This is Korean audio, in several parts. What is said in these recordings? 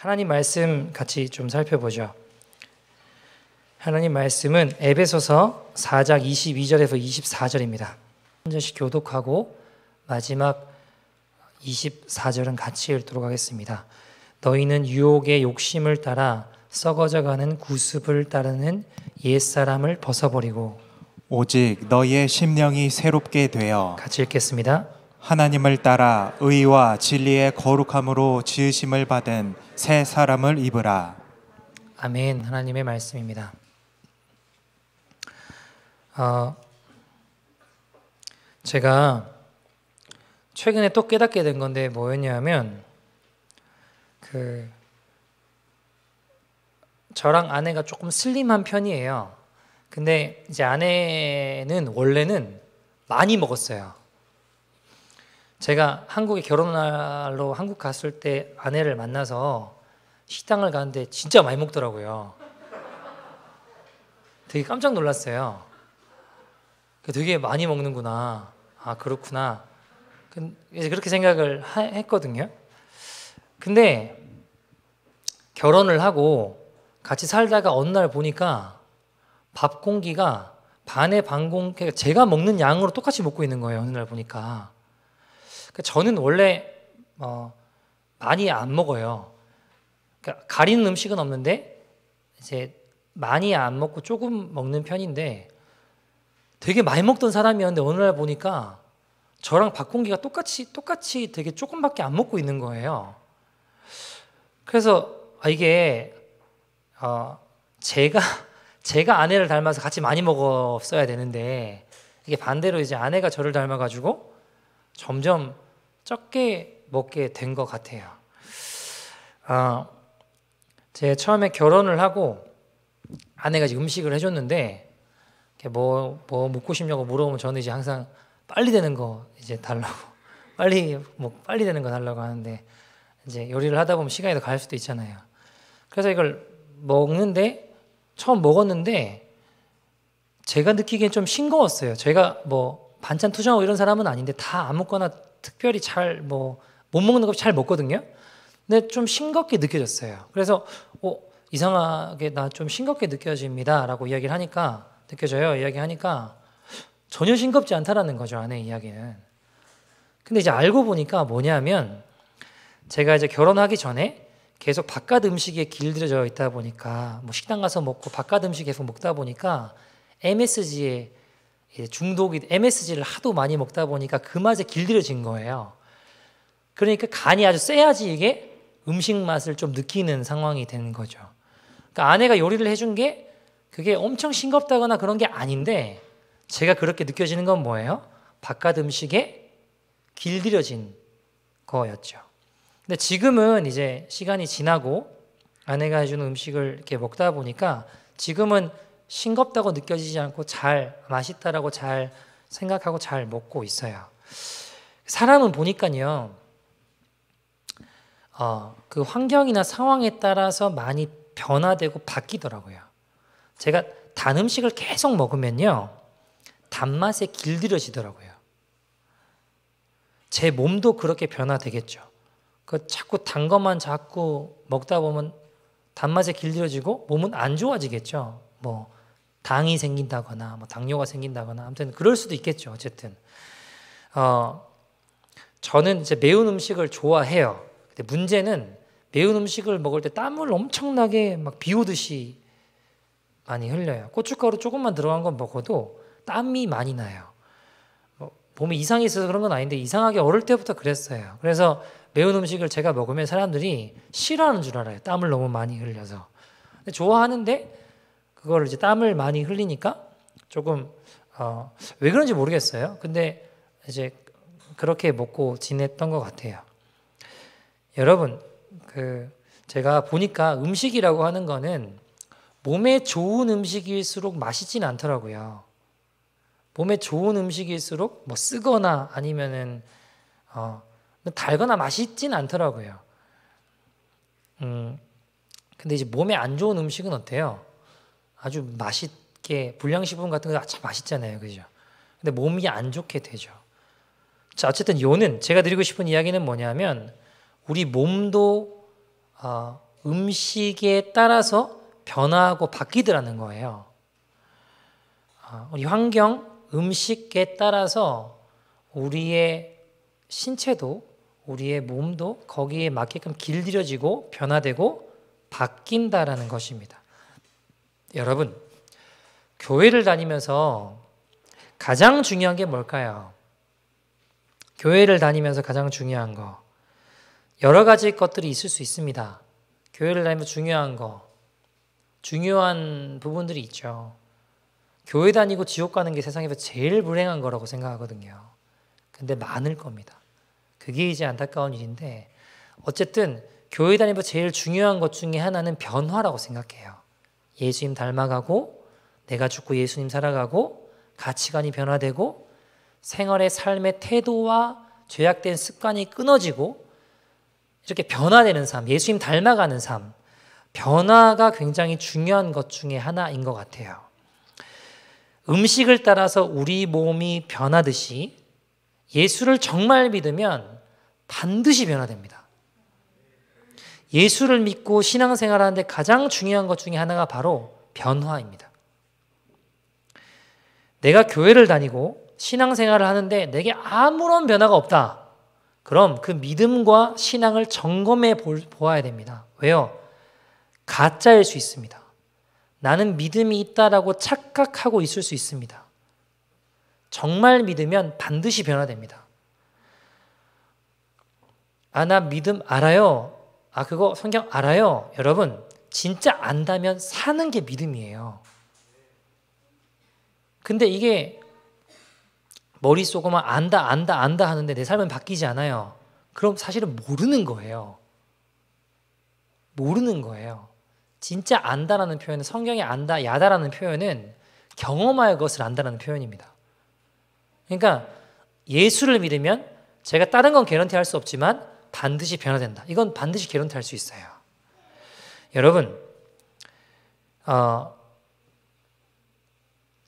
하나님 말씀 같이 좀 살펴보죠. 하나님 말씀은 에베소서 4장 22절에서 24절입니다. 한 절씩 교독하고 마지막 24절은 같이 읽도록 하겠습니다. 너희는 유혹의 욕심을 따라 썩어져가는 구습을 따르는 옛사람을 벗어버리고 오직 너희의 심령이 새롭게 되어 같이 읽겠습니다. 하나님을 따라 의와 진리의 거룩함으로 지으심을 받은 새 사람을 입으라. 아멘. 하나님의 말씀입니다. 제가 최근에 또 깨닫게 된 건데 뭐였냐면 저랑 아내가 조금 슬림한 편이에요. 근데 이제 아내는 원래는 많이 먹었어요. 제가 한국에 결혼하러 한국 갔을 때 아내를 만나서 식당을 가는데 진짜 많이 먹더라고요. 되게 깜짝 놀랐어요. 되게 많이 먹는구나. 아, 그렇구나. 이제 그렇게 생각을 했거든요. 근데 결혼을 하고 같이 살다가 어느 날 보니까 밥 공기가 반에 반 공기, 제가 먹는 양으로 똑같이 먹고 있는 거예요. 어느 날 보니까. 저는 원래 많이 안 먹어요. 그러니까 가리는 음식은 없는데 이제 많이 안 먹고 조금 먹는 편인데 되게 많이 먹던 사람이었는데 어느 날 보니까 저랑 밥 공기가 똑같이 되게 조금밖에 안 먹고 있는 거예요. 그래서 이게 제가 아내를 닮아서 같이 많이 먹었어야 되는데 이게 반대로 이제 아내가 저를 닮아가지고 점점 적게 먹게 된 것 같아요. 제가 처음에 결혼을 하고 아내가 이제 음식을 해줬는데 뭐 먹고 싶냐고 물어보면 저는 이제 항상 빨리 되는 거 이제 달라고 빨리 되는 거 달라고 하는데 이제 요리를 하다 보면 시간이 더 갈 수도 있잖아요. 그래서 이걸 먹는데 처음 먹었는데 제가 느끼기엔 좀 싱거웠어요. 제가 뭐 반찬 투정하고 이런 사람은 아닌데 다 아무거나 특별히 잘 못 먹는 거 잘 먹거든요. 근데 좀 싱겁게 느껴졌어요. 그래서 이상하게 나 좀 싱겁게 느껴집니다라고 이야기하니까 전혀 싱겁지 않다라는 거죠, 아내 이야기는. 근데 이제 알고 보니까 뭐냐면 제가 이제 결혼하기 전에 계속 바깥 음식에 길들여져 있다 보니까 뭐 식당 가서 먹고 바깥 음식 계속 먹다 보니까 MSG에 중독이 MSG를 하도 많이 먹다 보니까 그 맛에 길들여진 거예요. 그러니까 간이 아주 세야지 이게 음식 맛을 좀 느끼는 상황이 되는 거죠. 그러니까 아내가 요리를 해준 게 그게 엄청 싱겁다거나 그런 게 아닌데 제가 그렇게 느껴지는 건 뭐예요? 바깥 음식에 길들여진 거였죠. 근데 지금은 이제 시간이 지나고 아내가 해주는 음식을 이렇게 먹다 보니까 지금은 싱겁다고 느껴지지 않고 잘 맛있다라고 잘 생각하고 잘 먹고 있어요. 사람은 보니까요, 그 환경이나 상황에 따라서 많이 변화되고 바뀌더라고요. 제가 단 음식을 계속 먹으면요, 단맛에 길들여지더라고요. 제 몸도 그렇게 변화되겠죠. 자꾸 단 것만 자꾸 먹다 보면 단맛에 길들여지고 몸은 안 좋아지겠죠. 뭐 당이 생긴다거나 뭐 당뇨가 생긴다거나 아무튼 그럴 수도 있겠죠. 어쨌든 저는 이제 매운 음식을 좋아해요. 근데 문제는 매운 음식을 먹을 때 땀을 엄청나게 막 비 오듯이 많이 흘려요. 고춧가루 조금만 들어간 건 먹어도 땀이 많이 나요. 몸에 이상이 있어서 그런 건 아닌데 이상하게 어릴 때부터 그랬어요. 그래서 매운 음식을 제가 먹으면 사람들이 싫어하는 줄 알아요. 땀을 너무 많이 흘려서. 근데 좋아하는데 그걸 이제 땀을 많이 흘리니까 조금 왜 그런지 모르겠어요. 근데 이제 그렇게 먹고 지냈던 것 같아요. 여러분, 제가 보니까 음식이라고 하는 거는 몸에 좋은 음식일수록 맛있진 않더라고요. 몸에 좋은 음식일수록 뭐 쓰거나 아니면은 달거나 맛있진 않더라고요. 근데 이제 몸에 안 좋은 음식은 어때요? 아주 맛있게 불량식품 같은 거 참 맛있잖아요, 그죠? 근데 몸이 안 좋게 되죠. 자, 어쨌든 제가 드리고 싶은 이야기는 뭐냐면 우리 몸도 음식에 따라서 변화하고 바뀌더라는 거예요. 우리 환경, 음식에 따라서 우리의 신체도 우리의 몸도 거기에 맞게끔 길들여지고 변화되고 바뀐다라는 것입니다. 여러분, 교회를 다니면서 가장 중요한 게 뭘까요? 교회를 다니면서 가장 중요한 거, 여러 가지 것들이 있을 수 있습니다. 교회를 다니면서 중요한 부분들이 있죠. 교회 다니고 지옥 가는 게 세상에서 제일 불행한 거라고 생각하거든요. 근데 많을 겁니다. 그게 이제 안타까운 일인데, 어쨌든 교회 다니면서 제일 중요한 것 중에 하나는 변화라고 생각해요. 예수님 닮아가고, 내가 죽고 예수님 살아가고, 가치관이 변화되고, 생활의 삶의 태도와 죄악된 습관이 끊어지고, 이렇게 변화되는 삶, 예수님 닮아가는 삶, 변화가 굉장히 중요한 것 중에 하나인 것 같아요. 음식을 따라서 우리 몸이 변하듯이 예수를 정말 믿으면 반드시 변화됩니다. 예수를 믿고 신앙생활 하는데 가장 중요한 것 중에 하나가 바로 변화입니다. 내가 교회를 다니고 신앙생활을 하는데 내게 아무런 변화가 없다. 그럼 그 믿음과 신앙을 점검해 보아야 됩니다. 왜요? 가짜일 수 있습니다. 나는 믿음이 있다라고 착각하고 있을 수 있습니다. 정말 믿으면 반드시 변화됩니다. 나 믿음 알아요. 그거 성경 알아요. 여러분, 진짜 안다면 사는 게 믿음이에요. 근데 이게 머릿속으로만 안다 하는데 내 삶은 바뀌지 않아요. 그럼 사실은 모르는 거예요. 모르는 거예요. 진짜 안다라는 표현은, 성경에 안다, 야다라는 표현은 경험할 것을 안다라는 표현입니다. 그러니까 예수를 믿으면 제가 다른 건 개런티 할 수 없지만 반드시 변화된다. 이건 반드시 개런티 할 수 있어요. 여러분,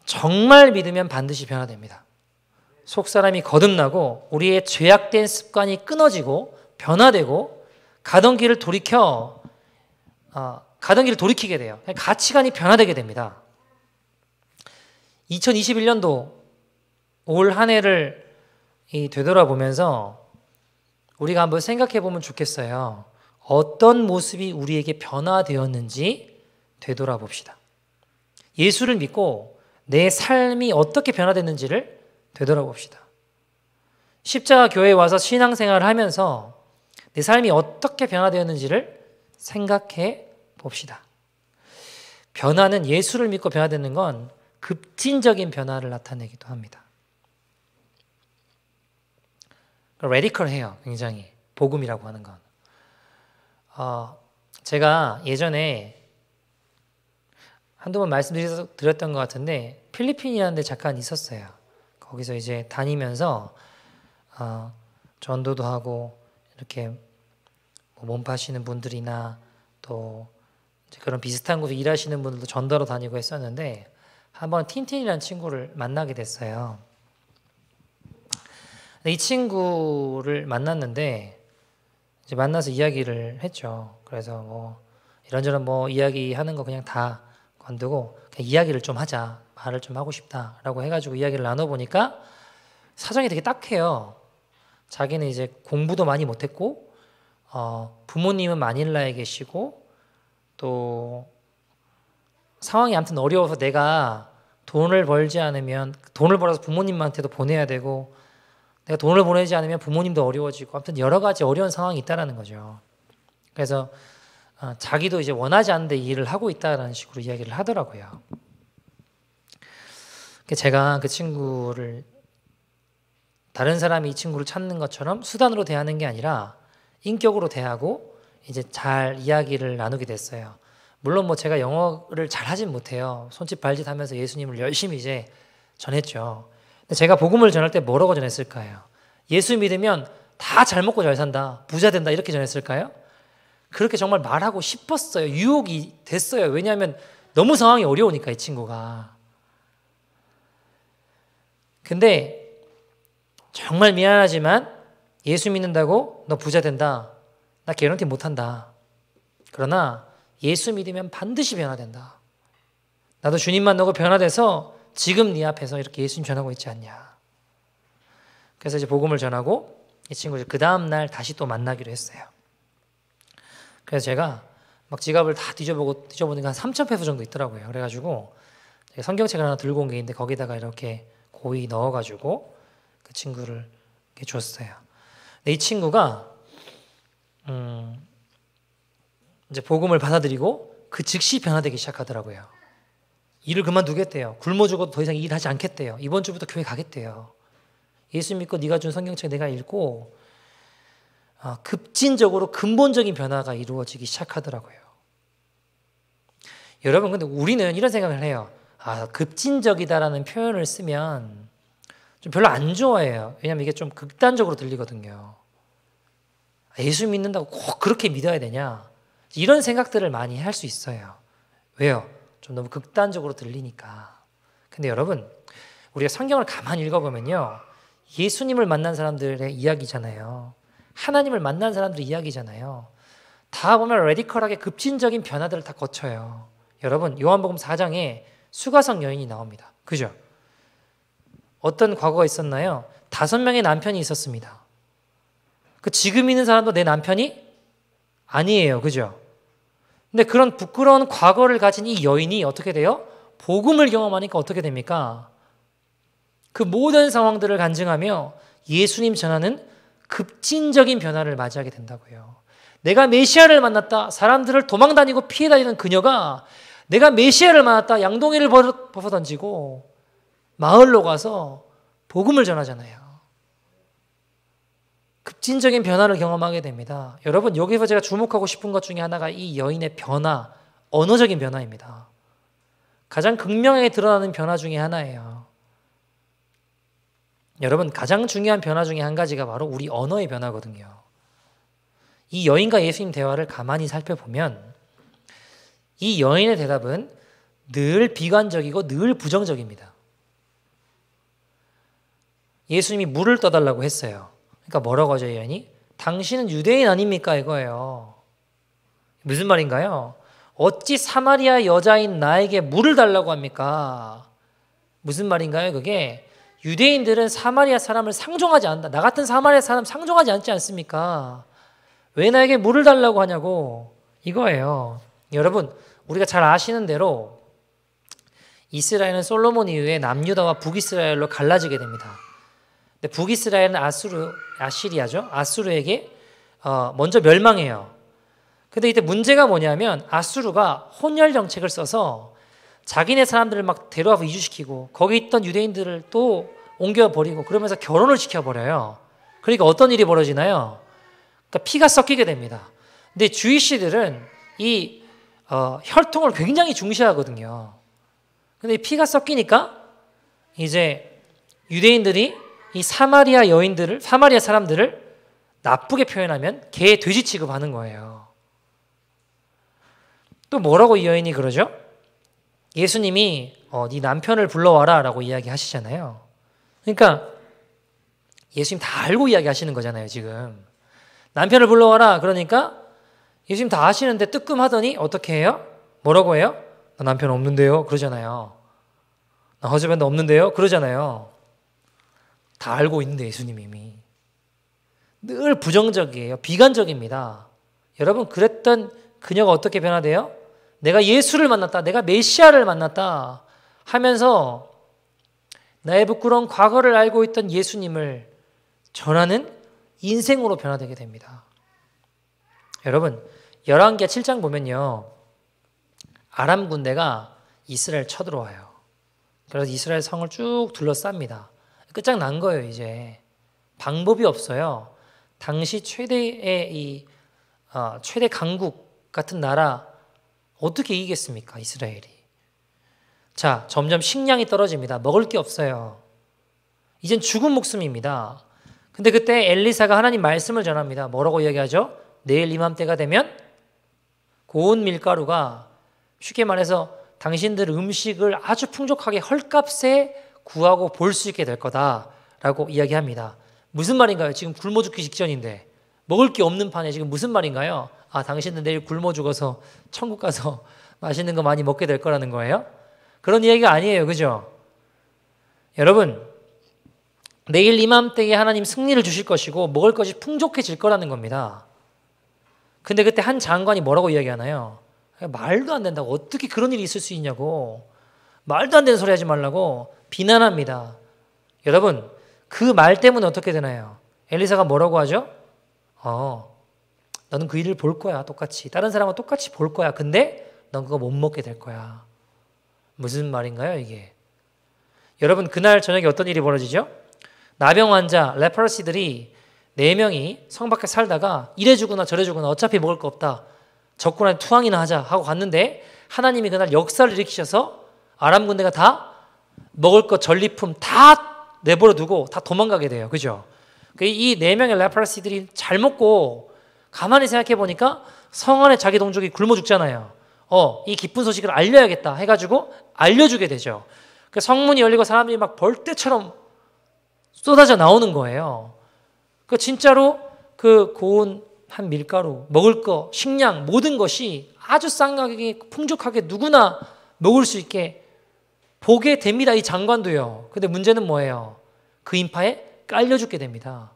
정말 믿으면 반드시 변화됩니다. 속사람이 거듭나고 우리의 죄악된 습관이 끊어지고 변화되고 가던 길을 돌이키게 돼요. 가치관이 변화되게 됩니다. 2021년도 올 한 해를 되돌아보면서 우리가 한번 생각해 보면 좋겠어요. 어떤 모습이 우리에게 변화되었는지 되돌아봅시다. 예수를 믿고 내 삶이 어떻게 변화됐는지를 되돌아봅시다. 십자가 교회에 와서 신앙생활을 하면서 내 삶이 어떻게 변화되었는지를 생각해 봅시다. 변화는, 예수를 믿고 변화되는 건 급진적인 변화를 나타내기도 합니다. 레디컬해요. 굉장히 복음이라고 하는 건. 제가 예전에 한두 번 말씀드렸던 것 같은데 필리핀이라는 데 잠깐 있었어요. 거기서 이제 다니면서 전도도 하고 이렇게 몸 파시는 분들이나 또 그런 비슷한 곳에 일하시는 분들도 전도로 다니고 했었는데 한번 틴틴이라는 친구를 만나게 됐어요. 이 친구를 만났는데 이제 만나서 이야기를 했죠. 그래서 이런저런 이야기하는 거 그냥 다 관두고 그냥 이야기를 좀 하자, 말을 좀 하고 싶다라고 해가지고 이야기를 나눠보니까 사정이 되게 딱해요. 자기는 이제 공부도 많이 못했고 부모님은 마닐라에 계시고 또 상황이 아무튼 어려워서 내가 돈을 벌지 않으면 돈을 벌어서 부모님한테도 보내야 되고 내가 돈을 보내지 않으면 부모님도 어려워지고 아무튼 여러 가지 어려운 상황이 있다라는 거죠. 그래서 자기도 이제 원하지 않는데 이 일을 하고 있다라는 식으로 이야기를 하더라고요. 제가 그 친구를 다른 사람이 이 친구를 찾는 것처럼 수단으로 대하는 게 아니라 인격으로 대하고 이제 잘 이야기를 나누게 됐어요. 물론 제가 영어를 잘 하진 못해요. 손짓 발짓 하면서 예수님을 열심히 이제 전했죠. 근데 제가 복음을 전할 때 뭐라고 전했을까요? 예수 믿으면 다 잘 먹고 잘 산다, 부자 된다 이렇게 전했을까요? 그렇게 정말 말하고 싶었어요. 유혹이 됐어요. 왜냐하면 너무 상황이 어려우니까 이 친구가. 근데 정말 미안하지만 예수 믿는다고 너 부자 된다, 나 개런티 못한다. 그러나 예수 믿으면 반드시 변화된다. 나도 주님 만나고 변화돼서 지금 네 앞에서 이렇게 예수님 전하고 있지 않냐. 그래서 이제 복음을 전하고 이 친구 그 다음 날 다시 또 만나기로 했어요. 그래서 제가 막 지갑을 다 뒤져보니까 한 3,000페소 정도 있더라고요. 그래가지고 제가 성경책을 하나 들고 온 게 있는데 거기다가 이렇게 고이 넣어가지고 그 친구를 이렇게 줬어요. 근데 이 친구가 이제 복음을 받아들이고 그 즉시 변화되기 시작하더라고요. 일을 그만두겠대요. 굶어 죽어도 더 이상 일하지 않겠대요. 이번 주부터 교회 가겠대요. 예수 믿고 네가 준 성경책 내가 읽고 급진적으로 근본적인 변화가 이루어지기 시작하더라고요. 여러분, 근데 우리는 이런 생각을 해요. 급진적이다라는 표현을 쓰면 좀 별로 안 좋아해요. 왜냐하면 이게 좀 극단적으로 들리거든요. 예수 믿는다고 꼭 그렇게 믿어야 되냐? 이런 생각들을 많이 할 수 있어요. 왜요? 좀 너무 극단적으로 들리니까. 근데 여러분, 우리가 성경을 가만히 읽어보면요, 예수님을 만난 사람들의 이야기잖아요. 하나님을 만난 사람들의 이야기잖아요. 다 보면 레디컬하게 급진적인 변화들을 다 거쳐요. 여러분, 요한복음 4장에 수가성 여인이 나옵니다. 그죠? 어떤 과거가 있었나요? 5명의 남편이 있었습니다. 그 지금 있는 사람도 내 남편이 아니에요. 그죠? 근데 그런 부끄러운 과거를 가진 이 여인이 어떻게 돼요? 복음을 경험하니까 어떻게 됩니까? 그 모든 상황들을 간증하며 예수님 전하는 급진적인 변화를 맞이하게 된다고요. 내가 메시아를 만났다. 사람들을 도망다니고 피해 다니는 그녀가 내가 메시아를 만났다. 양동이를 벗어던지고 마을로 가서 복음을 전하잖아요. 급진적인 변화를 경험하게 됩니다. 여러분, 여기서 제가 주목하고 싶은 것 중에 하나가 이 여인의 변화, 언어적인 변화입니다. 가장 극명하게 드러나는 변화 중에 하나예요. 여러분, 가장 중요한 변화 중에 한 가지가 바로 우리 언어의 변화거든요. 이 여인과 예수님 대화를 가만히 살펴보면 이 여인의 대답은 늘 비관적이고 늘 부정적입니다. 예수님이 물을 떠달라고 했어요. 그러니까 뭐라고 하죠, 이 여인이? 당신은 유대인 아닙니까? 이거예요. 무슨 말인가요? 어찌 사마리아 여자인 나에게 물을 달라고 합니까? 무슨 말인가요, 그게? 유대인들은 사마리아 사람을 상종하지 않는다. 나 같은 사마리아 사람 상종하지 않지 않습니까? 왜 나에게 물을 달라고 하냐고. 이거예요. 여러분, 우리가 잘 아시는 대로 이스라엘은 솔로몬 이후에 남유다와 북이스라엘로 갈라지게 됩니다. 근데 북이스라엘은 아시리아죠. 아수르에게 먼저 멸망해요. 근데 이때 문제가 뭐냐면 아수르가 혼혈 정책을 써서 자기네 사람들을 막 데려와서 이주시키고 거기 있던 유대인들을 또 옮겨버리고 그러면서 결혼을 시켜버려요. 그러니까 어떤 일이 벌어지나요? 그러니까 피가 섞이게 됩니다. 근데 주이시들은 이 혈통을 굉장히 중시하거든요. 근데 이 피가 섞이니까 이제 유대인들이 이 사마리아 여인들을, 사마리아 사람들을 나쁘게 표현하면 개, 돼지 취급하는 거예요. 또 뭐라고 이 여인이 그러죠? 예수님이 네 남편을 불러와라 라고 이야기하시잖아요. 그러니까 예수님 다 알고 이야기하시는 거잖아요, 지금. 남편을 불러와라 그러니까 예수님 다 아시는데 뜨끔하더니 어떻게 해요? 뭐라고 해요? 나 남편 없는데요? 그러잖아요. 나 허즈밴드 없는데요? 그러잖아요. 다 알고 있는데 예수님 이미. 늘 부정적이에요. 비관적입니다. 여러분, 그랬던 그녀가 어떻게 변화돼요? 내가 예수를 만났다. 내가 메시아를 만났다 하면서 나의 부끄러운 과거를 알고 있던 예수님을 전하는 인생으로 변화되게 됩니다. 여러분, 열왕기하 7장 보면요, 아람 군대가 이스라엘 쳐들어와요. 그래서 이스라엘 성을 쭉 둘러쌉니다. 끝장난 거예요. 이제 방법이 없어요. 당시 최대의 최대 강국 같은 나라 어떻게 이기겠습니까? 이스라엘이. 자, 점점 식량이 떨어집니다. 먹을 게 없어요. 이젠 죽은 목숨입니다. 근데 그때 엘리사가 하나님 말씀을 전합니다. 뭐라고 이야기하죠? 내일 이맘때가 되면 고운 밀가루가, 쉽게 말해서 당신들 음식을 아주 풍족하게 헐값에 구하고 볼 수 있게 될 거다라고 이야기합니다. 무슨 말인가요? 지금 굶어 죽기 직전인데 먹을 게 없는 판에 지금 무슨 말인가요? 아, 당신은 내일 굶어 죽어서 천국 가서 맛있는 거 많이 먹게 될 거라는 거예요? 그런 이야기가 아니에요. 그죠? 여러분, 내일 이맘때에 하나님 승리를 주실 것이고 먹을 것이 풍족해질 거라는 겁니다. 근데 그때 한 장관이 뭐라고 이야기하나요? 말도 안 된다고, 어떻게 그런 일이 있을 수 있냐고, 말도 안 되는 소리 하지 말라고 비난합니다. 여러분, 그 말 때문에 어떻게 되나요? 엘리사가 뭐라고 하죠? 너는 그 일을 볼 거야. 똑같이 다른 사람과 똑같이 볼 거야. 근데 넌 그거 못 먹게 될 거야. 무슨 말인가요 이게? 여러분, 그날 저녁에 어떤 일이 벌어지죠? 나병 환자 레퍼러시들이 4명이 성 밖에 살다가 이래 주거나 저래 주거나 어차피 먹을 거 없다, 적군한테 투항이나 하자 하고 갔는데 하나님이 그날 역사를 일으키셔서 아람 군대가 다 먹을 것 전리품 다 내버려 두고 다 도망가게 돼요. 그죠? 이 4명의 레퍼러시들이 잘 먹고 가만히 생각해 보니까 성 안에 자기 동족이 굶어 죽잖아요. 이 기쁜 소식을 알려야겠다 해가지고 알려주게 되죠. 그 성문이 열리고 사람들이 막 벌떼처럼 쏟아져 나오는 거예요. 그 진짜로 그 고운 한 밀가루, 먹을 거, 식량, 모든 것이 아주 싼 가격에 풍족하게 누구나 먹을 수 있게 보게 됩니다. 이 장관도요. 근데 문제는 뭐예요? 그 인파에 깔려 죽게 됩니다.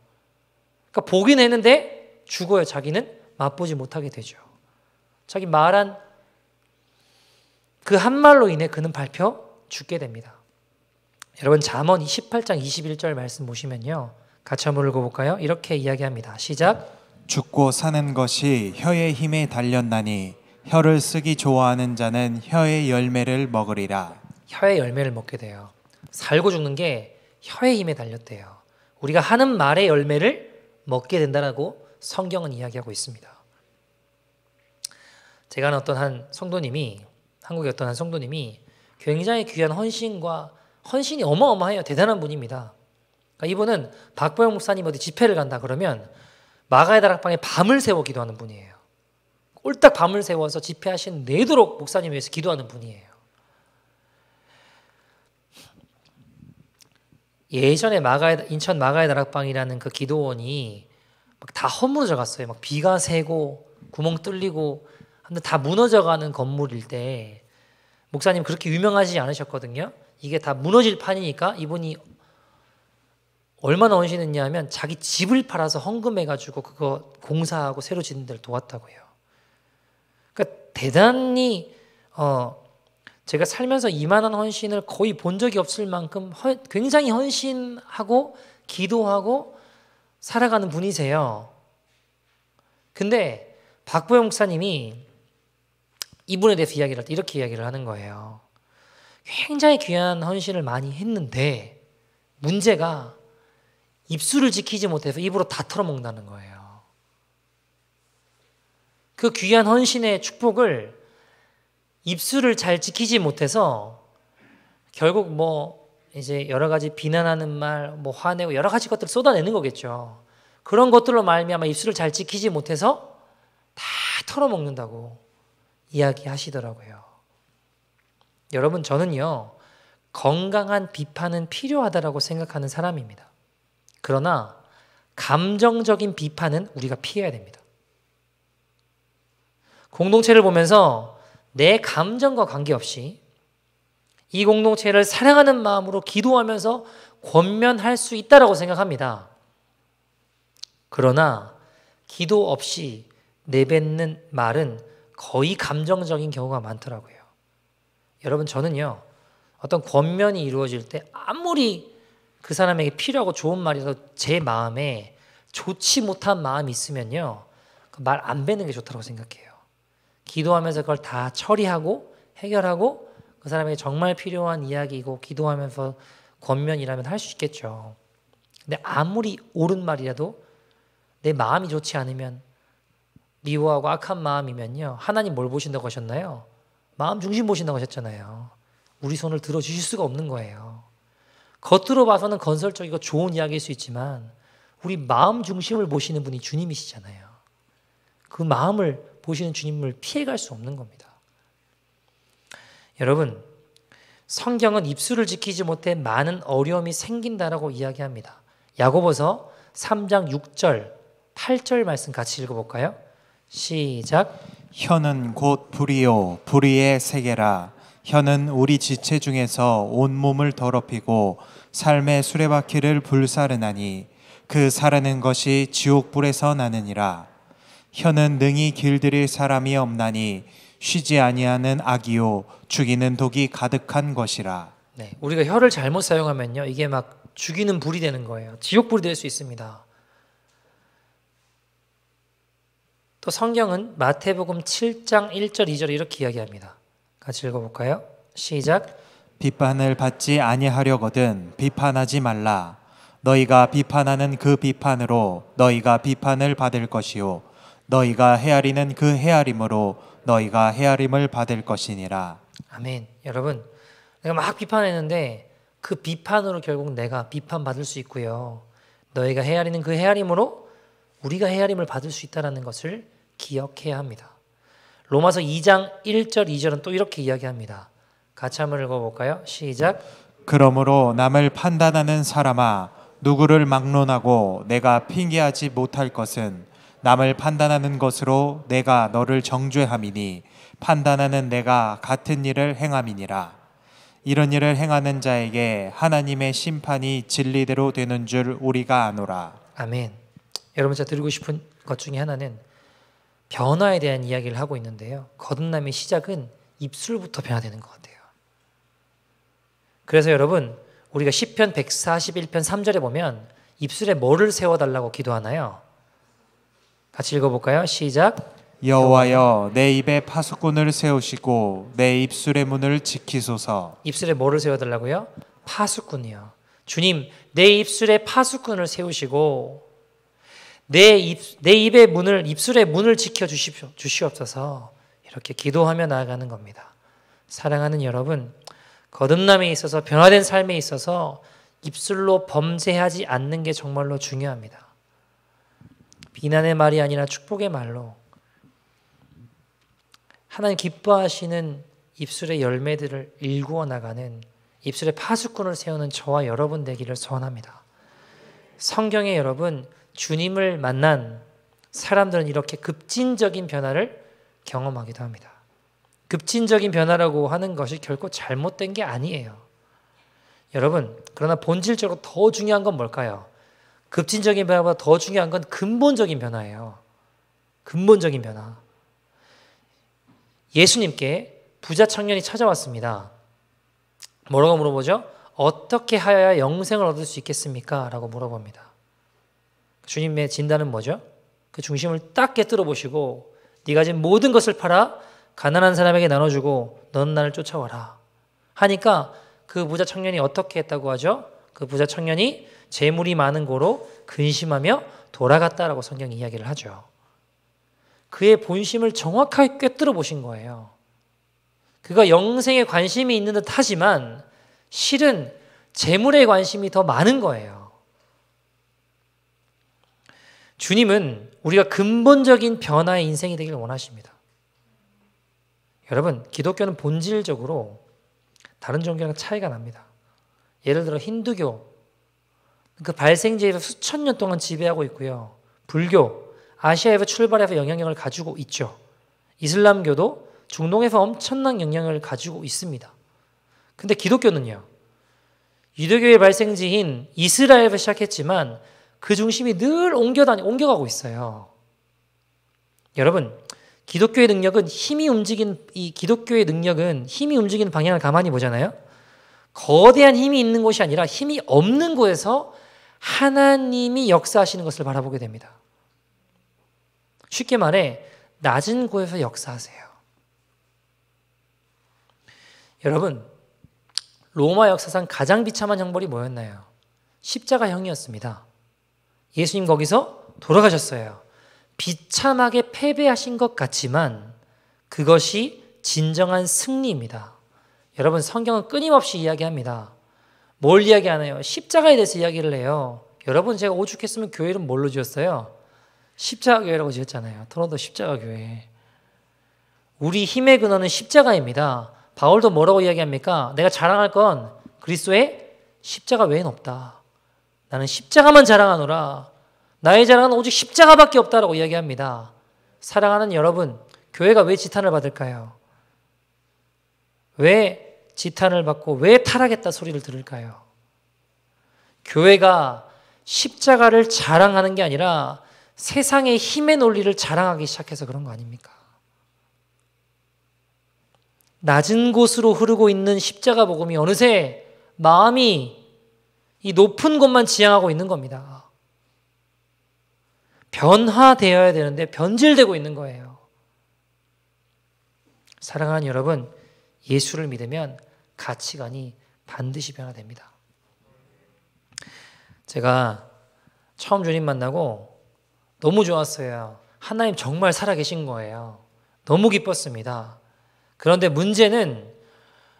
그러니까 보긴 했는데 죽어요. 자기는 맛보지 못하게 되죠. 자기 말한 그 한 말로 인해 그는 밟혀 죽게 됩니다. 여러분, 잠언 28장 21절 말씀 보시면요, 같이 한번 읽어볼까요? 이렇게 이야기합니다. 시작. 죽고 사는 것이 혀의 힘에 달렸나니 혀를 쓰기 좋아하는 자는 혀의 열매를 먹으리라. 혀의 열매를 먹게 돼요. 살고 죽는 게 혀의 힘에 달렸대요. 우리가 하는 말의 열매를 먹게 된다라고 성경은 이야기하고 있습니다. 제가 아는 한국의 어떤 한 성도님이 굉장히 귀한 헌신이 어마어마해요. 대단한 분입니다. 그러니까 이분은 박보영 목사님 어디 집회를 간다 그러면 마가의 다락방에 밤을 새워 기도하는 분이에요. 꼴딱 밤을 새워서 집회하신 내도록 목사님 위해서 기도하는 분이에요. 예전에 인천 마가의 다락방이라는 그 기도원이 막 다 허물어져 갔어요. 막 비가 새고 구멍 뚫리고 하는데 다 무너져가는 건물일 때 목사님 그렇게 유명하지 않으셨거든요. 이게 다 무너질 판이니까 이분이 얼마나 헌신했냐면 자기 집을 팔아서 헌금해가지고 그거 공사하고 새로 짓는 데를 도왔다고요. 그러니까 대단히 제가 살면서 이만한 헌신을 거의 본 적이 없을 만큼 굉장히 헌신하고 기도하고 살아가는 분이세요. 근데 박보영 목사님이 이분에 대해서 이야기를 할 때 이렇게 이야기를 하는 거예요. 굉장히 귀한 헌신을 많이 했는데 문제가 입술을 지키지 못해서 입으로 다 털어먹는다는 거예요. 그 귀한 헌신의 축복을 입술을 잘 지키지 못해서 결국 이제 여러 가지 비난하는 말, 화내고 여러 가지 것들을 쏟아내는 거겠죠. 그런 것들로 말미암아 입술을 잘 지키지 못해서 다 털어먹는다고 이야기하시더라고요. 여러분, 저는요, 건강한 비판은 필요하다라고 생각하는 사람입니다. 그러나 감정적인 비판은 우리가 피해야 됩니다. 공동체를 보면서 내 감정과 관계없이 이 공동체를 사랑하는 마음으로 기도하면서 권면할 수 있다라고 생각합니다. 그러나 기도 없이 내뱉는 말은 거의 감정적인 경우가 많더라고요. 여러분, 저는요, 어떤 권면이 이루어질 때 아무리 그 사람에게 필요하고 좋은 말이라도 제 마음에 좋지 못한 마음이 있으면요, 그 말 안 뱉는 게 좋다고 생각해요. 기도하면서 그걸 다 처리하고 해결하고 그 사람에게 정말 필요한 이야기이고 기도하면서 권면이라면 할 수 있겠죠. 근데 아무리 옳은 말이라도 내 마음이 좋지 않으면, 미워하고 악한 마음이면요, 하나님 뭘 보신다고 하셨나요? 마음 중심 보신다고 하셨잖아요. 우리 손을 들어주실 수가 없는 거예요. 겉으로 봐서는 건설적이고 좋은 이야기일 수 있지만 우리 마음 중심을 보시는 분이 주님이시잖아요. 그 마음을 보시는 주님을 피해갈 수 없는 겁니다. 여러분, 성경은 입술을 지키지 못해 많은 어려움이 생긴다라고 이야기합니다. 야고보서 3장 6절 8절 말씀 같이 읽어볼까요? 시작. 혀는 곧 불이요 불의의 세계라. 혀는 우리 지체 중에서 온몸을 더럽히고 삶의 수레바퀴를 불사르나니 그 사르는 것이 지옥불에서 나느니라. 혀는 능히 길들일 사람이 없나니 쉬지 아니하는 악이요 죽이는 독이 가득한 것이라. 네, 우리가 혀를 잘못 사용하면요, 이게 막 죽이는 불이 되는 거예요. 지옥불이 될 수 있습니다. 또 성경은 마태복음 7장 1절 2절 이렇게 이야기합니다. 같이 읽어볼까요? 시작. 비판을 받지 아니하려거든 비판하지 말라. 너희가 비판하는 그 비판으로 너희가 비판을 받을 것이요 너희가 헤아리는 그 헤아림으로 너희가 헤아림을 받을 것이니라. 아멘. 여러분, 내가 막 비판했는데 그 비판으로 결국 내가 비판받을 수 있고요, 너희가 헤아리는 그 헤아림으로 우리가 헤아림을 받을 수 있다는 것을 기억해야 합니다. 로마서 2장 1절 2절은 또 이렇게 이야기합니다. 같이 한번 읽어볼까요? 시작. 그러므로 남을 판단하는 사람아 누구를 막론하고 내가 핑계하지 못할 것은 남을 판단하는 것으로 내가 너를 정죄함이니 판단하는 내가 같은 일을 행함이니라. 이런 일을 행하는 자에게 하나님의 심판이 진리대로 되는 줄 우리가 아노라. 아멘. 여러분, 제가 드리고 싶은 것 중에 하나는 변화에 대한 이야기를 하고 있는데요, 거듭남의 시작은 입술부터 변화되는 것 같아요. 그래서 여러분, 우리가 시편 141편 3절에 보면 입술에 뭐를 세워달라고 기도하나요? 같이 읽어볼까요? 시작. 여호와여 내 입에 파수꾼을 세우시고 내 입술의 문을 지키소서. 입술에 뭐를 세워달라고요? 파수꾼이요. 주님, 내 입술에 파수꾼을 세우시고 내 입의 문을, 입술의 문을 지켜주시옵소서. 이렇게 기도하며 나아가는 겁니다. 사랑하는 여러분, 거듭남에 있어서, 변화된 삶에 있어서 입술로 범죄하지 않는 게 정말로 중요합니다. 비난의 말이 아니라 축복의 말로 하나님 기뻐하시는 입술의 열매들을 일구어 나가는, 입술에 파수꾼을 세우는 저와 여러분 되기를 소원합니다. 성경에 여러분, 주님을 만난 사람들은 이렇게 급진적인 변화를 경험하기도 합니다. 급진적인 변화라고 하는 것이 결코 잘못된 게 아니에요. 여러분, 그러나 본질적으로 더 중요한 건 뭘까요? 급진적인 변화보다 더 중요한 건 근본적인 변화예요. 근본적인 변화. 예수님께 부자 청년이 찾아왔습니다. 뭐라고 물어보죠? 어떻게 하여야 영생을 얻을 수 있겠습니까? 라고 물어봅니다. 주님의 진단은 뭐죠? 그 중심을 딱 깨뜨려 보시고 네가 가진 모든 것을 팔아 가난한 사람에게 나눠주고 너는 나를 쫓아와라 하니까 그 부자 청년이 어떻게 했다고 하죠? 그 부자 청년이 재물이 많은 고로 근심하며 돌아갔다라고 성경이 이야기를 하죠. 그의 본심을 정확하게 꿰뚫어 보신 거예요. 그가 영생에 관심이 있는 듯 하지만 실은 재물에 관심이 더 많은 거예요. 주님은 우리가 근본적인 변화의 인생이 되길 원하십니다. 여러분, 기독교는 본질적으로 다른 종교랑 차이가 납니다. 예를 들어 힌두교, 그 발생지에서 수천 년 동안 지배하고 있고요. 불교, 아시아에서 출발해서 영향력을 가지고 있죠. 이슬람교도 중동에서 엄청난 영향을 가지고 있습니다. 근데 기독교는요, 유대교의 발생지인 이스라엘에서 시작했지만 그 중심이 늘 옮겨가고 있어요. 여러분, 기독교의 능력은 힘이 움직이는 방향을 가만히 보잖아요. 거대한 힘이 있는 곳이 아니라 힘이 없는 곳에서 하나님이 역사하시는 것을 바라보게 됩니다. 쉽게 말해 낮은 곳에서 역사하세요. 여러분, 로마 역사상 가장 비참한 형벌이 뭐였나요? 십자가형이었습니다. 예수님 거기서 돌아가셨어요. 비참하게 패배하신 것 같지만 그것이 진정한 승리입니다. 여러분, 성경은 끊임없이 이야기합니다. 뭘 이야기하나요? 십자가에 대해서 이야기를 해요. 여러분, 제가 오죽했으면 교회 이름 뭘로 지었어요? 십자가교회라고 지었잖아요. 토론토 십자가교회. 우리 힘의 근원은 십자가입니다. 바울도 뭐라고 이야기합니까? 내가 자랑할 건 그리스도의 십자가 외엔 없다. 나는 십자가만 자랑하노라. 나의 자랑은 오직 십자가밖에 없다라고 이야기합니다. 사랑하는 여러분, 교회가 왜 지탄을 받을까요? 왜 지탄을 받고 왜 타락했다 소리를 들을까요? 교회가 십자가를 자랑하는 게 아니라 세상의 힘의 논리를 자랑하기 시작해서 그런 거 아닙니까? 낮은 곳으로 흐르고 있는 십자가 복음이 어느새 마음이 이 높은 곳만 지향하고 있는 겁니다. 변화되어야 되는데 변질되고 있는 거예요. 사랑하는 여러분, 예수를 믿으면 가치관이 반드시 변화됩니다. 제가 처음 주님 만나고 너무 좋았어요. 하나님 정말 살아계신 거예요. 너무 기뻤습니다. 그런데 문제는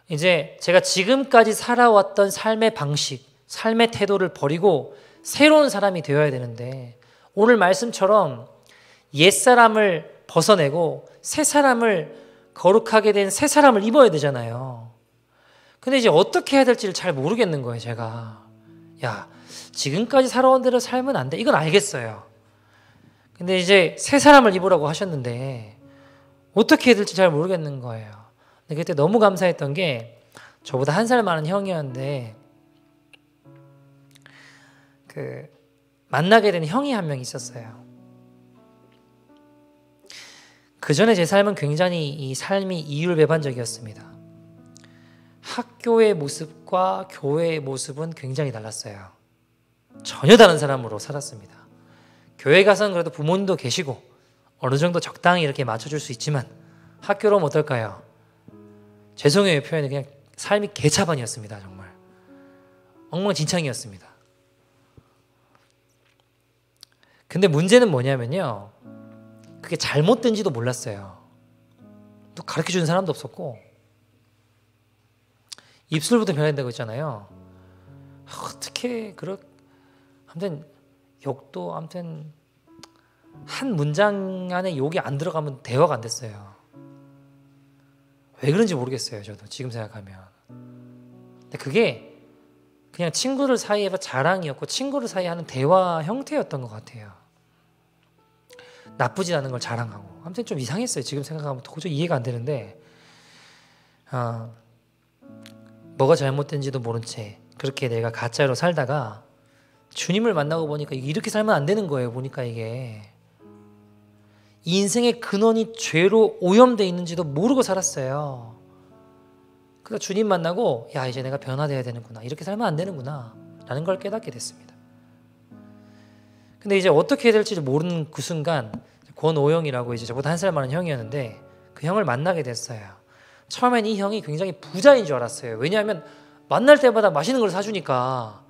이제 제가 지금까지 살아왔던 삶의 방식, 삶의 태도를 버리고 새로운 사람이 되어야 되는데 오늘 말씀처럼 옛사람을 벗어내고 새 사람을 거룩하게 된 새 사람을 입어야 되잖아요. 근데 이제 어떻게 해야 될지를 잘 모르겠는 거예요, 제가. 야, 지금까지 살아온 대로 살면 안 돼. 이건 알겠어요. 근데 이제 새 사람을 입으라고 하셨는데 어떻게 해야 될지 잘 모르겠는 거예요. 근데 그때 너무 감사했던 게 저보다 한 살 많은 형이었는데 만나게 된 형이 한 명 있었어요. 그 전에 제 삶은 굉장히 이 삶이 이율배반적이었습니다. 학교의 모습과 교회의 모습은 굉장히 달랐어요. 전혀 다른 사람으로 살았습니다. 교회 가서는 그래도 부모님도 계시고 어느 정도 적당히 이렇게 맞춰줄 수 있지만 학교로 오면 어떨까요? 죄송해요, 표현이 그냥 삶이 개차반이었습니다. 정말 엉망진창이었습니다. 근데 문제는 뭐냐면요, 그게 잘못된지도 몰랐어요. 또 가르쳐주는 사람도 없었고 입술부터 변한다고 했잖아요. 어떻게 아무튼 욕도 아무튼 한 문장 안에 욕이 안 들어가면 대화가 안 됐어요. 왜 그런지 모르겠어요. 저도 지금 생각하면. 근데 그게 그냥 친구들 사이에 자랑이었고 친구들 사이에 하는 대화 형태였던 것 같아요. 나쁘지 않은 걸 자랑하고. 아무튼 좀 이상했어요. 지금 생각하면 도저히 이해가 안 되는데 뭐가 잘못된지도 모른 채 그렇게 내가 가짜로 살다가 주님을 만나고 보니까 이렇게 살면 안 되는 거예요. 보니까 이게 인생의 근원이 죄로 오염되어 있는지도 모르고 살았어요. 그래서 주님 만나고 야, 이제 내가 변화돼야 되는구나, 이렇게 살면 안 되는구나 라는 걸 깨닫게 됐습니다. 근데 이제 어떻게 해야 될지 모르는 그 순간 권오영이라고 이제 저보다 한 살 많은 형이었는데 그 형을 만나게 됐어요. 처음엔 이 형이 굉장히 부자인 줄 알았어요. 왜냐하면 만날 때마다 맛있는 걸 사주니까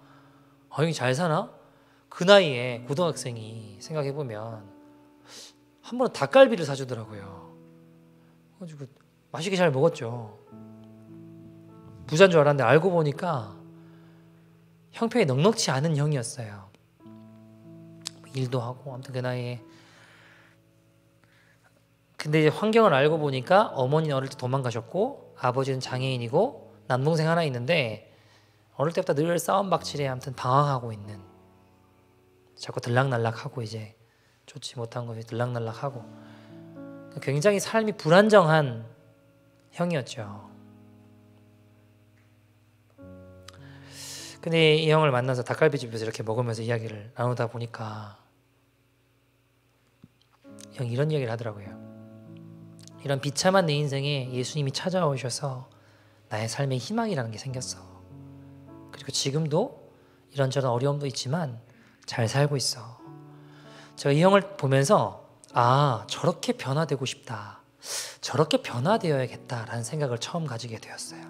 형이 잘 사나? 그 나이에 고등학생이 생각해보면 한 번은 닭갈비를 사주더라고요. 그래가지고 맛있게 잘 먹었죠. 부자인 줄 알았는데 알고 보니까 형편이 넉넉지 않은 형이었어요. 일도 하고 아무튼 그 나이에. 근데 이제 환경을 알고 보니까 어머니는 어릴 때 도망가셨고 아버지는 장애인이고 남동생 하나 있는데 어릴 때부터 늘 싸움박질에 아무튼 방황하고 있는, 자꾸 들락날락하고 이제 좋지 못한 것에 들락날락하고 굉장히 삶이 불안정한 형이었죠. 근데 이 형을 만나서 닭갈비집에서 이렇게 먹으면서 이야기를 나누다 보니까 형이 이런 이야기를 하더라고요. 이런 비참한 내 인생에 예수님이 찾아오셔서 나의 삶에 희망이라는 게 생겼어. 그리고 지금도 이런저런 어려움도 있지만 잘 살고 있어. 제가 이 형을 보면서 저렇게 변화되고 싶다, 저렇게 변화되어야겠다라는 생각을 처음 가지게 되었어요.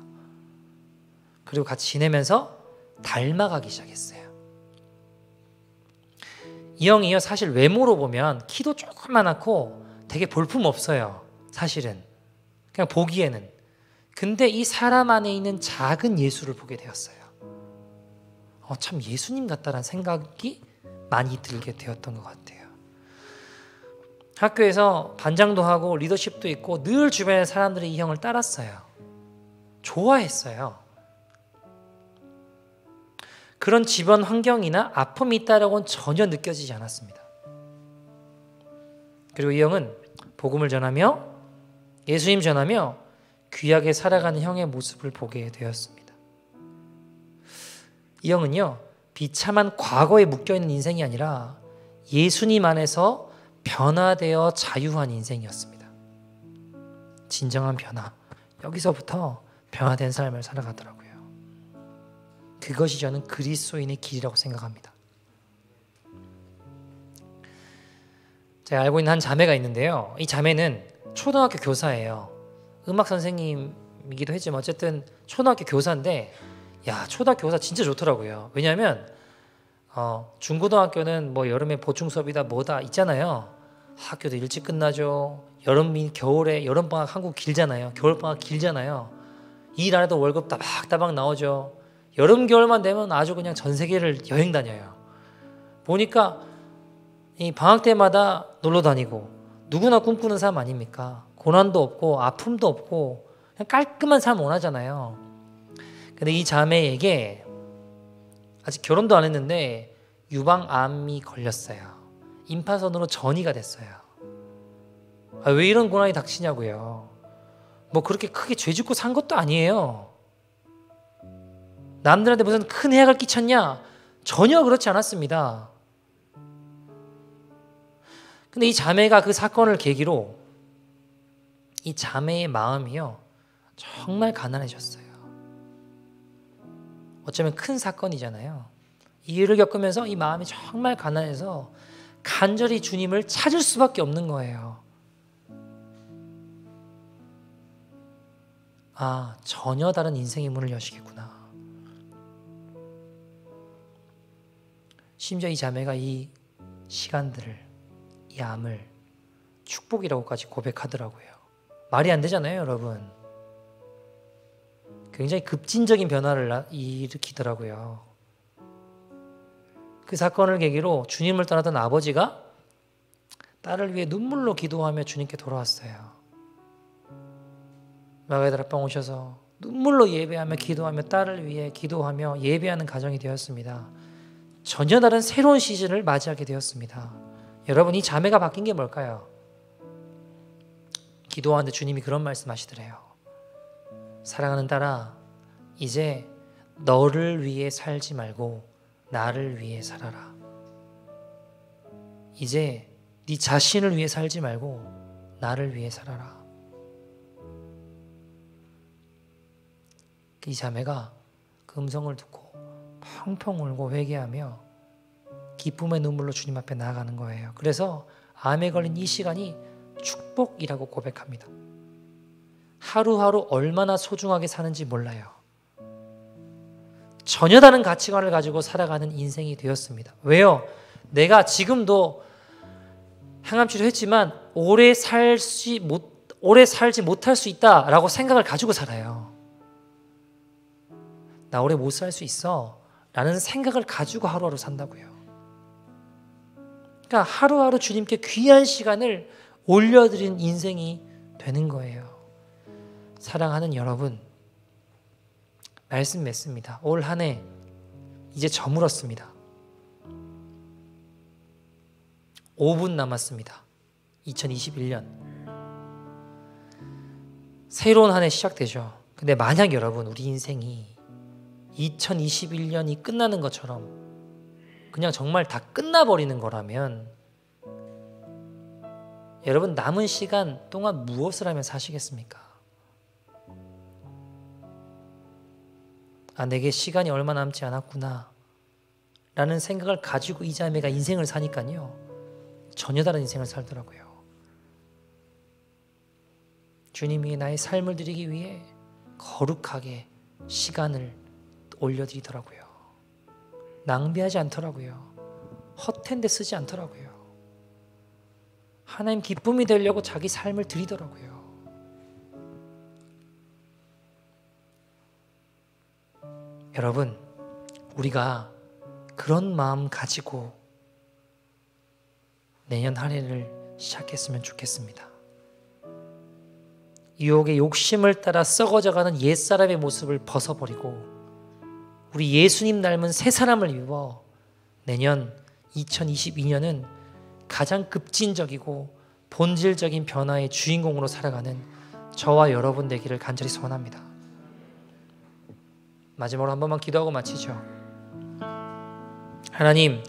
그리고 같이 지내면서 닮아가기 시작했어요. 이 형이요, 사실 외모로 보면 키도 조그맣고 되게 볼품없어요. 사실은 그냥 보기에는. 근데 이 사람 안에 있는 작은 예수를 보게 되었어요. 참 예수님 같다라는 생각이 많이 들게 되었던 것 같아요. 학교에서 반장도 하고 리더십도 있고 늘 주변의 사람들이 이 형을 따랐어요. 좋아했어요. 그런 집안 환경이나 아픔이 있다라고는 전혀 느껴지지 않았습니다. 그리고 이 형은 복음을 전하며 예수님 전하며 귀하게 살아가는 형의 모습을 보게 되었습니다. 이 형은요, 비참한 과거에 묶여있는 인생이 아니라 예수님 안에서 변화되어 자유한 인생이었습니다. 진정한 변화, 여기서부터 변화된 삶을 살아가더라고요. 그것이 저는 그리스도인의 길이라고 생각합니다. 제가 알고 있는 한 자매가 있는데요. 이 자매는 초등학교 교사예요. 음악 선생님이기도 했지만 어쨌든 초등학교 교사인데, 야, 초등학교 교사 진짜 좋더라고요. 왜냐하면 중고등학교는 뭐 여름에 보충 수업이다 뭐다 있잖아요. 학교도 일찍 끝나죠. 겨울에 여름방학 한국 길잖아요. 겨울방학 길잖아요. 일 안 해도 월급 따박따박 나오죠. 여름 겨울만 되면 아주 그냥 전 세계를 여행 다녀요. 보니까 이 방학 때마다 놀러 다니고, 누구나 꿈꾸는 삶 아닙니까? 고난도 없고 아픔도 없고 그냥 깔끔한 삶 원하잖아요. 근데 이 자매에게 아직 결혼도 안 했는데 유방암이 걸렸어요. 임파선으로 전이가 됐어요. 왜 이런 고난이 닥치냐고요. 뭐 그렇게 크게 죄 짓고 산 것도 아니에요. 남들한테 무슨 큰 해악을 끼쳤냐? 전혀 그렇지 않았습니다. 근데 이 자매가 그 사건을 계기로 이 자매의 마음이요, 정말 가난해졌어요. 어쩌면 큰 사건이잖아요. 이 일을 겪으면서 이 마음이 정말 가난해서 간절히 주님을 찾을 수밖에 없는 거예요. 아, 전혀 다른 인생의 문을 여시겠구나. 심지어 이 자매가 이 시간들을, 이 암을 축복이라고까지 고백하더라고요. 말이 안 되잖아요, 여러분. 굉장히 급진적인 변화를 일으키더라고요. 그 사건을 계기로 주님을 떠나던 아버지가 딸을 위해 눈물로 기도하며 주님께 돌아왔어요. 마가다락방 오셔서 눈물로 예배하며 기도하며 딸을 위해 기도하며 예배하는 가정이 되었습니다. 전혀 다른 새로운 시즌을 맞이하게 되었습니다. 여러분, 이 자매가 바뀐 게 뭘까요? 기도하는데 주님이 그런 말씀 하시더래요. 사랑하는 딸아, 이제 너를 위해 살지 말고 나를 위해 살아라. 이제 네 자신을 위해 살지 말고 나를 위해 살아라. 이 자매가 그 음성을 듣고 펑펑 울고 회개하며 기쁨의 눈물로 주님 앞에 나아가는 거예요. 그래서 암에 걸린 이 시간이 축복이라고 고백합니다. 하루하루 얼마나 소중하게 사는지 몰라요. 전혀 다른 가치관을 가지고 살아가는 인생이 되었습니다. 왜요? 내가 지금도 항암치료했지만 오래 살지 못할 수 있다라고 생각을 가지고 살아요. 나 오래 못 살 수 있어 라는 생각을 가지고 하루하루 산다고요. 그러니까 하루하루 주님께 귀한 시간을 올려드린 인생이 되는 거예요. 사랑하는 여러분, 말씀 맺습니다. 올 한 해 이제 저물었습니다. 5분 남았습니다. 2021년 새로운 한 해 시작되죠. 근데 만약 여러분, 우리 인생이 2021년이 끝나는 것처럼 그냥 정말 다 끝나버리는 거라면 여러분, 남은 시간 동안 무엇을 하며 사시겠습니까? 아, 내게 시간이 얼마 남지 않았구나 라는 생각을 가지고 이 자매가 인생을 사니까요, 전혀 다른 인생을 살더라고요. 주님이 나의 삶을 드리기 위해 거룩하게 시간을 올려드리더라고요. 낭비하지 않더라고요. 헛된 데 쓰지 않더라고요. 하나님 기쁨이 되려고 자기 삶을 드리더라고요. 여러분, 우리가 그런 마음 가지고 내년 한 해를 시작했으면 좋겠습니다. 유혹의 욕심을 따라 썩어져가는 옛사람의 모습을 벗어버리고 우리 예수님 닮은 새 사람을 입어 내년 2022년은 가장 급진적이고 본질적인 변화의 주인공으로 살아가는 저와 여러분 되기를 간절히 소원합니다. 마지막으로 한 번만 기도하고 마치죠. 하나님,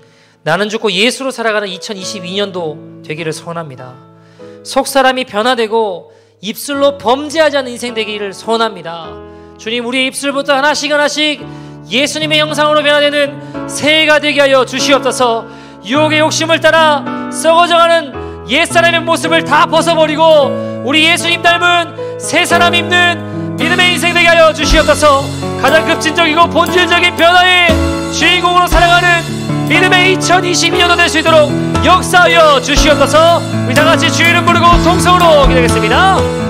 나는 죽고 예수로 살아가는 2022년도 되기를 소원합니다. 속사람이 변화되고 입술로 범죄하지 않는 인생 되기를 소원합니다. 주님, 우리의 입술부터 하나씩 하나씩 예수님의 형상으로 변화되는 새해가 되게 하여 주시옵소서. 유혹의 욕심을 따라 썩어져가는 옛사람의 모습을 다 벗어버리고 우리 예수님 닮은 새 사람 입는 믿음의 인생 되게 하여 주시옵소서. 가장 급진적이고 본질적인 변화의 주인공으로 살아가는 믿음의 2022년도 될 수 있도록 역사하여 주시옵소서. 우리 다 같이 주 이름 부르고 통성으로 기도하겠습니다.